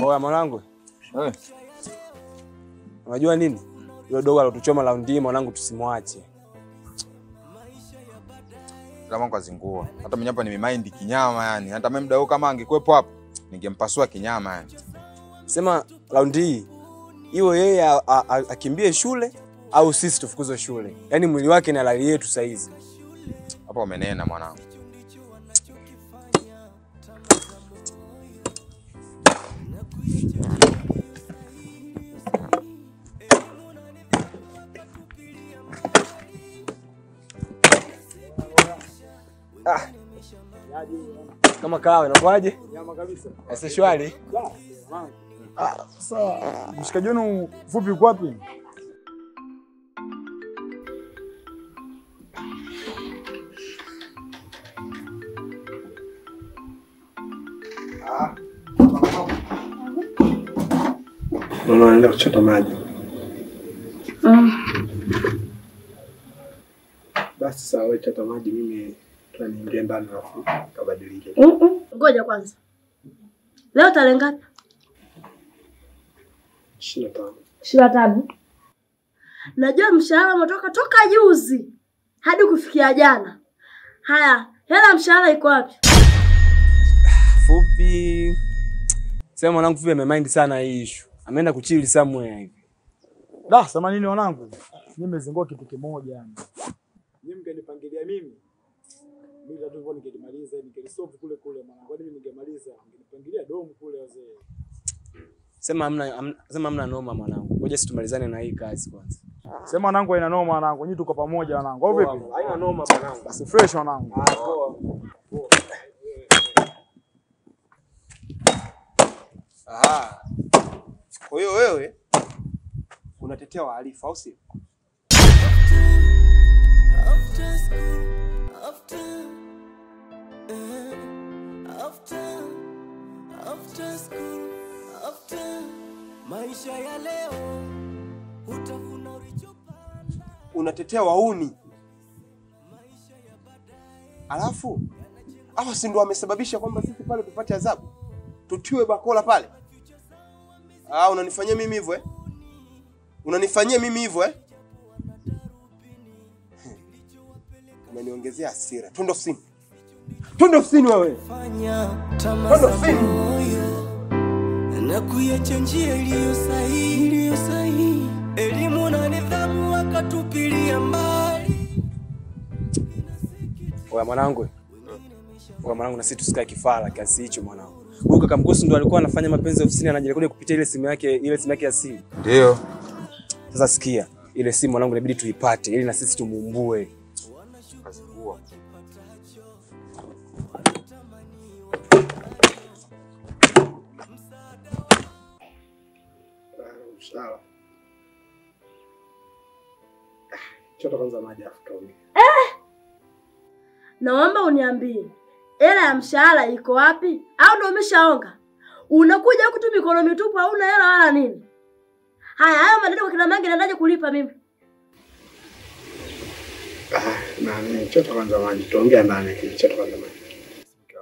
Oya mwanangu. Unajua nini? Yule dogo alotuchoma raundi hii mwanangu tusimwache. Kama kwa zingua. Hata mimi hapa nimemind kinyama yani. Hata mimi mdau kama angekuepo hapo, ningempasua kinyama yani. Sema raundi hii iwe yeye akimbie shule au sisi tufukuzwe shule. Yaani mwili wake na halali yetu saa hizi. Hapo umenena mwanangu. Kama kawa inakuaje? Nyama kabisa. Sasa shwari. Sawa. Mshikaji wenu fupi uko wapi? Mama anaenda kuchota maji. Basi sawa, wewe chota maji, mimi tunaingia ndani alafu kabadilike. Ngoja kwanza. Leo tarehe ngapi? 25. 25. Najua mshahara umetoka toka juzi hadi kufikia jana. Haya, hela mshahara iko wapi? Fupi. Sema mwanangu Fupi amemind sana hii issue. Ameenda kuchill somewhere hivi. Da, sema nini wanangu? Mimi nimezingua kitu kimoja yani. Mimi mngenipangilia mimi. Mimi ndio hivyo ningemaliza, ningesolve kule mwana. Kwa nini ningemaliza? Ningenipangilia domu kule wazee. Sema hamna noma mwanangu. Ngoja sisi tumalizane na hii kazi kwanza. Sema wanangu haina noma wanangu. Nyinyi tuko pamoja wanangu. Au vipi? Haina noma mwanangu. Basi fresh wanangu. Poa. Aha. Kwa hiyo wewe unatetea wahalifu au si? Maisha ya leo utavuna ulichopanda. Unatetea wauni. Alafu hawa si ndio wamesababisha kwamba sisi pale tupate adhabu. Tutiwe bakola pale. Unanifanyia mimi hivyo Unanifanyia mimi hivyo Umeniongezea hasira. Twende ofisini. Twende ofisini wewe. Fanya tamaa moyo na kuiacha njia iliyo sahihi. Elimu na nidhamu wakatupilia mbali. Oya mwanangu. Na sisi tusikae kifala kiasi hicho mwanangu. Huyu kaka Mkosi ndo alikuwa anafanya mapenzi ofisini, anajirekodi kupitia ile simu yake ya siri. Ndio. Sasa sikia, ile simu mwanangu inabidi tuipate ili na sisi tumuumbue. Kazingua. Sawa. Chota kwanza maji afu tuongee. Naomba uniambie, hela ya mshahara iko wapi? Au ndio umeshaonga? Unakuja huku tu mikono mitupu, hauna hela wala nini? Haya maneno kwa kina Mange naendaje kulipa mimi? Na chota kwanza maji, tuongea ndani, chota kwanza maji.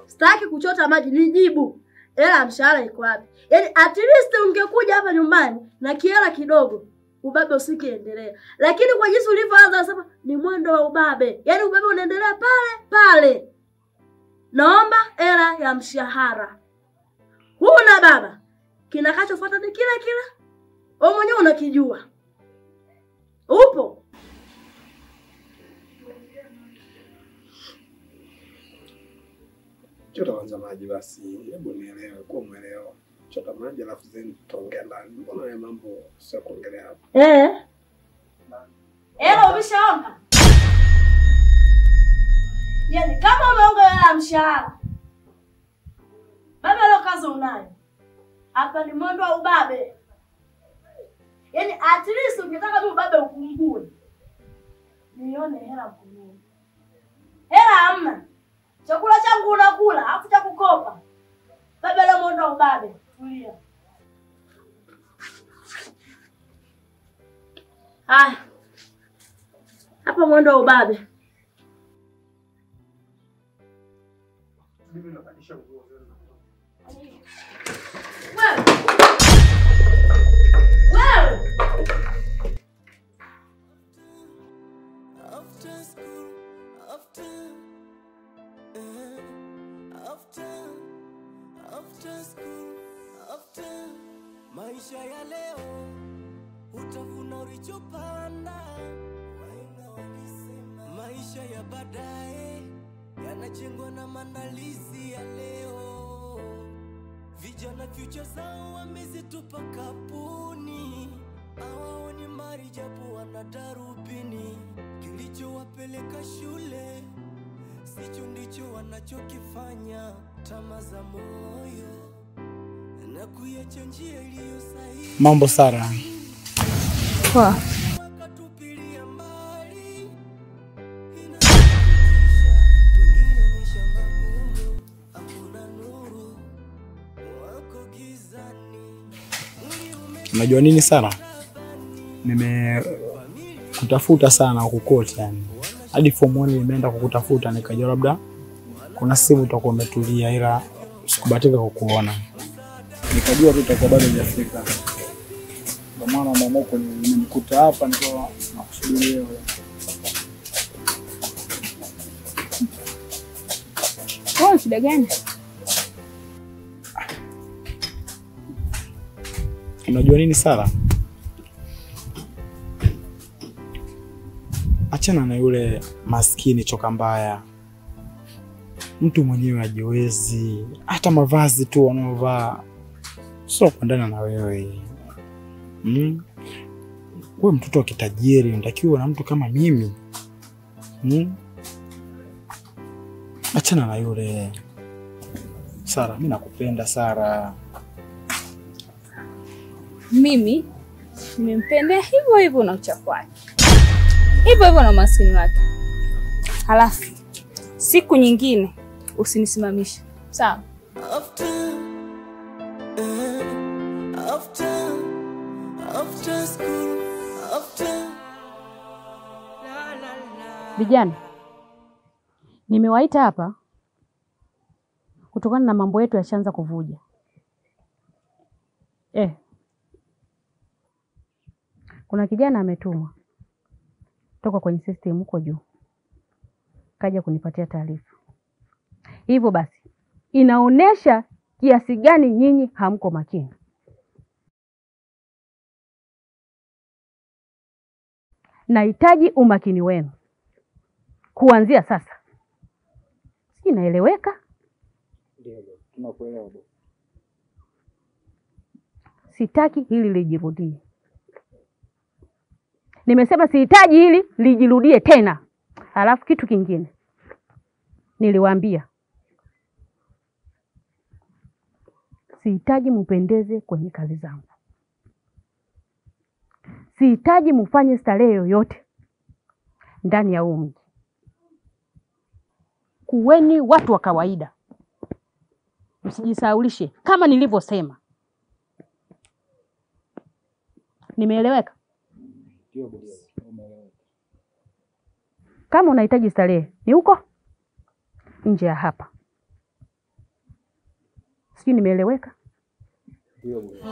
Sitaki kuchota maji, nijibu. Hela ya mshahara iko wapi? Yaani at least ungekuja hapa nyumbani na kiela kidogo. Ubabe usikiendelea. Lakini kwa jinsi ulivyoanza sasa ni mwendo wa ubabe. Yaani ubabe unaendelea pale. Naomba hela ya mshahara. Huna baba. Kinakachofuata ni kila. Wewe mwenyewe unakijua. Upo? Chota kwanza maji basi. Hebu nielewe, kwa muelewa. Chota maji alafu then tuongea ndani. Mbona haya mambo sio kuongelea hapo? Hela umeshaonga? Yaani kama umeonga hela mshahara. Baba leo kazi unayo. Hapa ni mwendo wa ubabe. Yaani at least ungetaka mimi ubabe upungue. Nione hela mkononi. Hela hamna. Chakula changu unakula, afu cha kukopa. Baba leo mwendo wa ubabe. Tulia. Hapa mwendo wa ubabe. Mimi nakadisha nguo. Wewe After school, after school, after maisha ya leo utavuna ulichopanda. Wahenga walisema maisha ya baadaye yanajengwa na maandalizi ya leo. Vijana future zao wamezitupa kapuni, hawaoni mali japo wana darubini. Kilichowapeleka shule sicho ndicho wanachokifanya. Tamaa za moyo na kuiacha njia iliyo sahihi. Mambo Sara. Poa. Wakatupilia mbali. Unajua nini Sara? Nimekutafuta sana kukote yani. Hadi form 1 nimeenda kukutafuta nikajua labda kuna simu utakuwa umetulia, ila sikubahatika kukuona. Nikajua tu utakuwa bado hujafika. Kwa maana mamako nimekuta hapa niko nakusubiri wewe. Wewe shida gani? Unajua nini Sara? Achana na yule maskini choka mbaya. Mtu mwenyewe hajiwezi, hata mavazi tu wanaovaa sio kuendana na wewe. Wewe mtoto wa kitajiri, unatakiwa na mtu kama mimi. Achana na yule. Sara, mimi nakupenda Sara. Mimi nimempendea hivyo hivyo na uchafu wake, hivyo hivyo na maskini wake. Halafu siku nyingine usinisimamishe, sawa? After school, Vijana, nimewaita hapa kutokana na mambo yetu yashaanza kuvuja. Kuna kijana ametumwa toka kwenye system huko juu, kaja kunipatia taarifa. Hivyo basi inaonesha kiasi gani nyinyi hamko makini. Nahitaji umakini wenu kuanzia sasa. Si inaeleweka? Ndio, tunakuelewa. Sitaki hili lijirudie. Nimesema sihitaji hili lijirudie tena. Halafu kitu kingine, niliwaambia sihitaji mpendeze kwenye kazi zangu. Sihitaji mfanye starehe yoyote ndani ya huu mji. Kuweni watu wa kawaida. Msijisaulishe kama nilivyosema. Nimeeleweka? Ndio bosi, umeeleweka. Kama unahitaji starehe ni huko nje ya hapa. Sijui nimeeleweka? Ndio bosi.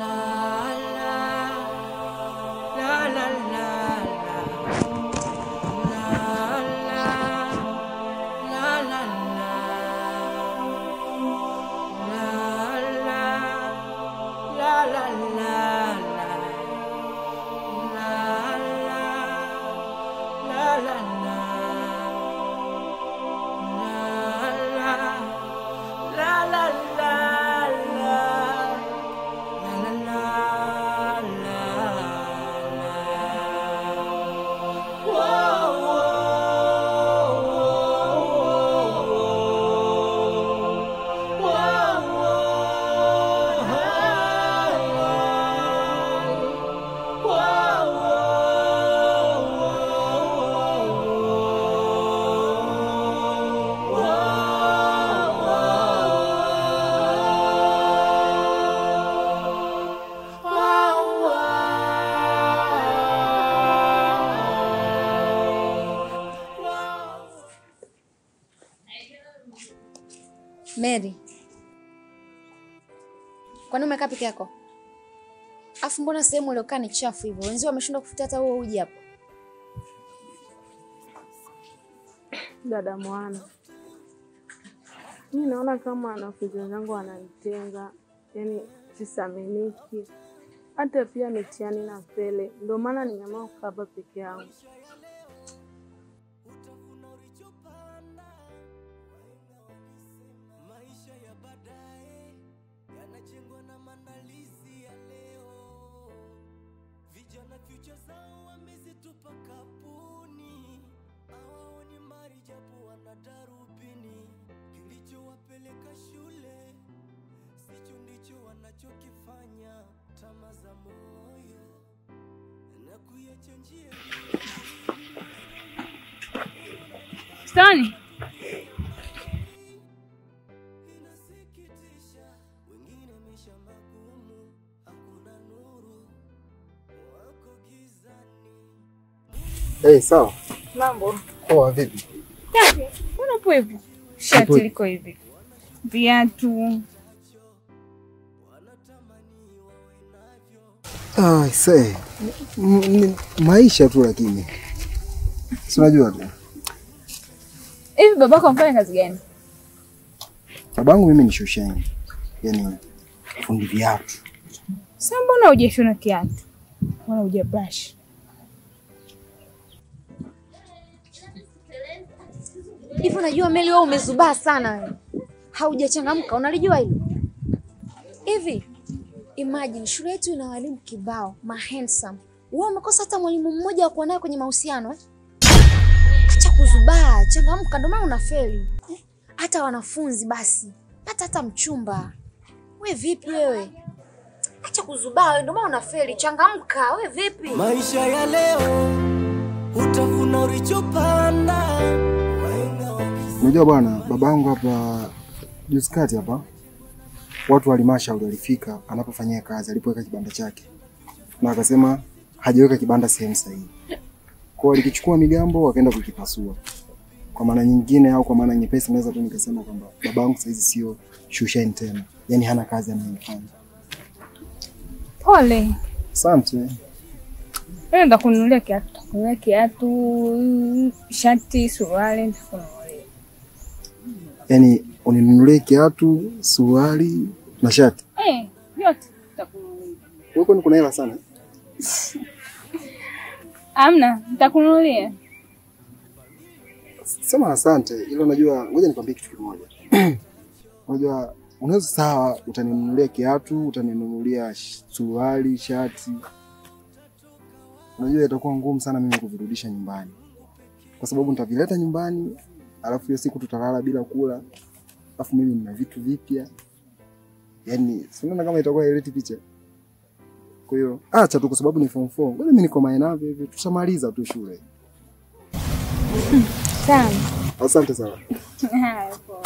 Mary, kwani umekaa peke yako? Afu mbona sehemu uliokaa ni chafu hivyo? Wenzio wameshindwa kufuta hata huo uji hapo. Dada Mwana, mimi naona kama wanafunzi wenzangu wananitenga, yaani sisaminiki. Hata pia mitihani na fele, ndio maana nimeamua kukaa hapa peke yangu. Vijana future zao wamezitupa kapuni, hawaoni mali japo wana darubini. Kilichowapeleka shule sicho ndicho wanachokifanya, tamaa za moyo na kuiacha njia. Stani. Inasikitisha, wengine maisha magumu, hakuna nuru, wako gizani. Sawa. Mambo. Poa vipi? Kazi, mbona upo hivyo? Shati liko hivi. Viatu. Maisha tu lakini. Si unajua tu. Hivi babako anafanya kazi gani? Babangu mimi ni shosheni. Yaani fundi viatu. Sasa mbona hujashona kiatu? Mbona hujabrush? Hivi unajua Meli, wewe umezubaa sana wewe. Haujachangamka, unalijua hilo? Hivi imagine shule yetu ina walimu kibao, handsome. Wewe umekosa hata mwalimu mmoja wa kuwa naye kwenye mahusiano eh? Acha kuzubaa, changamka, ndio maana unafeli. Hata wanafunzi basi, hata mchumba. Wewe vipi wewe? Acha kuzubaa, wewe ndio maana unafeli, changamka, wewe vipi? Maisha ya leo utavuna ulichopanda. Unajua bwana, babangu hapa juzi kati hapa watu wa halmashauri walifika anapofanyia kazi, alipoweka kibanda chake. Na akasema hajaweka kibanda sehemu sahihi. Kwa alikichukua migambo wakaenda kukipasua. Kwa maana nyingine au kwa maana nyepesi naweza tu nikasema kwamba babangu saizi sio shosheni tena. Yaani hana kazi anayofanya. Pole. Asante. Nenda kununulia kiatu. Kununulia kiatu, shati, suruali, nitakununulia. Yaani uninunulie kiatu, suruali na shati. Yote nitakununulia. Wewe kwani kuna hela sana? Amna, nitakununulia. Sema asante. Ila unajua, ngoja nikwambie kitu kimoja. Unajua, unaweza sawa utaninunulia kiatu, utaninunulia suruali, shati. Unajua itakuwa ngumu sana mimi kuvirudisha nyumbani. Kwa sababu nitavileta nyumbani, alafu hiyo siku tutalala bila kula. Alafu mimi nina vitu vipya. Yaani, unaona kama itakuwa ileti picha. Kwa hiyo acha tu kwa sababu ni form 4. Ngoja mimi niko mainavyo hivi, tutamaliza tu shule. Sawa. Asante sana. Haya poa.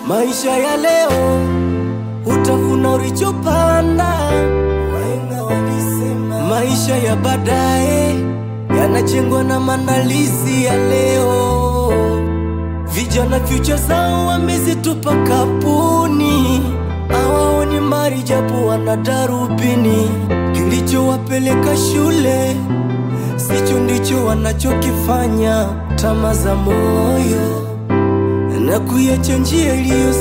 Maisha ya leo utavuna ulichopanda. Maisha ya baadaye yanajengwa na maandalizi ya leo. Vijana future zao wamezitupa kapuni, hawaoni mali japo wana darubini. Kilichowapeleka shule sicho ndicho wanachokifanya, tamaa za moyo na kuiacha njia iliyo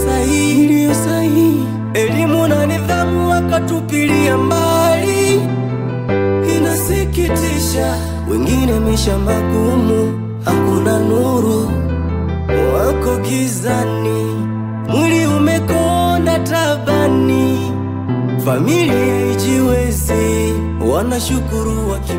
sahihi. Elimu na nidhamu wakatupilia mbali. Inasikitisha, wengine maisha magumu, hakuna nuru, wako gizani. Mwili umekonda tabani, familia haijiwezi, wanashukuru wakipa